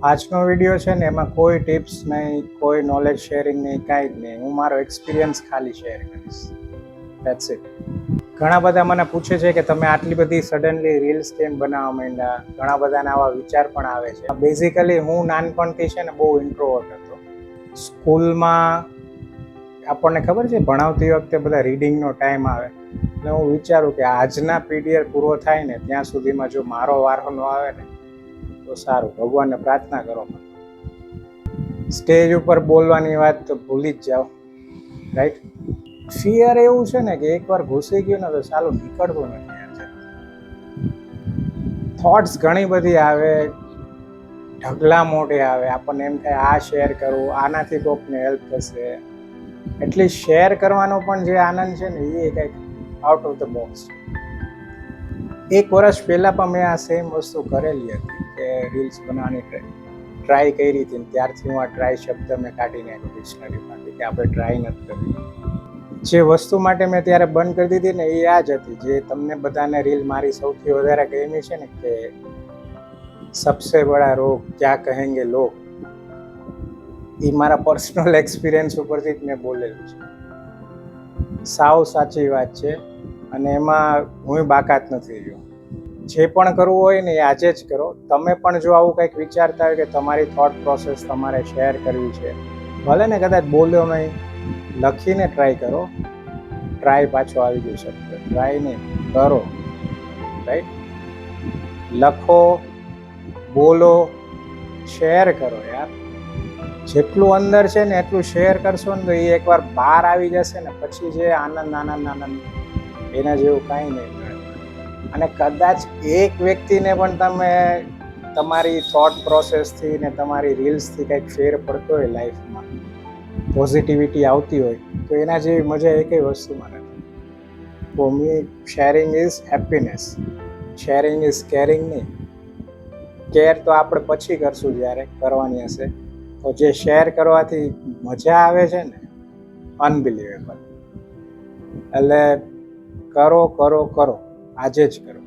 આજનો વિડીયો છે ને એમાં કોઈ ટિપ્સ નહીં, કોઈ નોલેજ શેરિંગ નહીં, કાંઈ જ નહીં. હું મારો એક્સપિરિયન્સ ખાલી શેર કરીશ. That's it. ઘણા બધા મને પૂછે છે કે તમે આટલી બધી સડનલી રીલ્સ કેમ બનાવવા માંડ્યા. ઘણા બધાના આવા વિચાર પણ આવે છે. બેઝિકલી હું નાનપણથી છે ને બહુ ઇન્ટ્રોવર્ટ હતો. સ્કૂલમાં આપણને ખબર છે ભણાવતી વખતે બધા રીડિંગનો ટાઈમ આવે એટલે હું વિચારું કે આજના પીરિયડ પૂરો થાય ને ત્યાં સુધીમાં જો મારો વારો ન આવે ને તો સારું. ભગવાનને પ્રાર્થના કરો. સ્ટેજ ઉપર બોલવાની વાત તો ભૂલી જ જાઓ, રાઈટ? ફિયર એવું છે ને કે એકવાર ઘૂસી ગયું ને તો ચાલો નીકળતું નથી. થોટ્સ ઘણી બધી આવે, ઢગલા મોઢે આવે. આપણને એમ થાય આ શેર કરવું, આનાથી કોકને હેલ્પ થશે. એટલી શેર કરવાનો પણ જે આનંદ છે ને એ કંઈક આઉટ ઓફ ધ બોક્સ. એક વર્ષ પહેલાં પણ મેં આ સેમ વસ્તુ કરેલી હતી કે રીલ્સ બનાવવાની ટ્રાય કરી હતી. ત્યારથી હું આ ટ્રાય શબ્દ મેં કાઢી નાખ્યો ડિક્શનરીમાંથી કે આપણે ટ્રાય નથી કરવી. જે વસ્તુ માટે મેં ત્યારે બંધ કરી દીધી ને એ આ જ હતી જે તમને બધાને રીલ મારી સૌથી વધારે ગમી છે ને કે સબસે બડા રોગ ક્યાં કહેંગે લોગ. એ મારા પર્સનલ એક્સપિરિયન્સ ઉપરથી જ મેં બોલેલું છે. સાવ સાચી વાત છે અને એમાં હું બાકાત નથી રહ્યો. જે પણ કરવું હોય ને એ આજે જ કરો. તમે પણ જો આવું કંઈક વિચારતા હોય કે તમારી થોટ પ્રોસેસ તમારે શેર કરવી છે, ભલે ને કદાચ બોલ્યો નહીં, લખીને ટ્રાય કરો. ટ્રાય પાછો આવી ગયો શબ્દ, ટ્રાય નહીં કરો, રાઈટ? લખો, બોલો, શેર કરો યાર. જેટલું અંદર છે ને એટલું શેર કરશો ને તો એ એકવાર બહાર આવી જશે ને પછી જે આનંદ એના જેવું કાંઈ નહીં મળે. અને કદાચ એક વ્યક્તિને પણ તમે તમારી થોટ પ્રોસેસથી ને તમારી રીલ્સથી કંઈક ફેર પડતો હોય લાઈફમાં, પોઝિટિવિટી આવતી હોય તો એના જેવી મજા એકેય વસ્તુમાં નથી. For me sharing is happiness. Sharing is caring નહીં. કેર તો આપણે પછી કરશું જ્યારે કરવાની હશે. તો જે શેર કરવાથી મજા આવે છે ને, અનબિલિવેબલ. એટલે કરો કરો કરો, આજે જ કરો.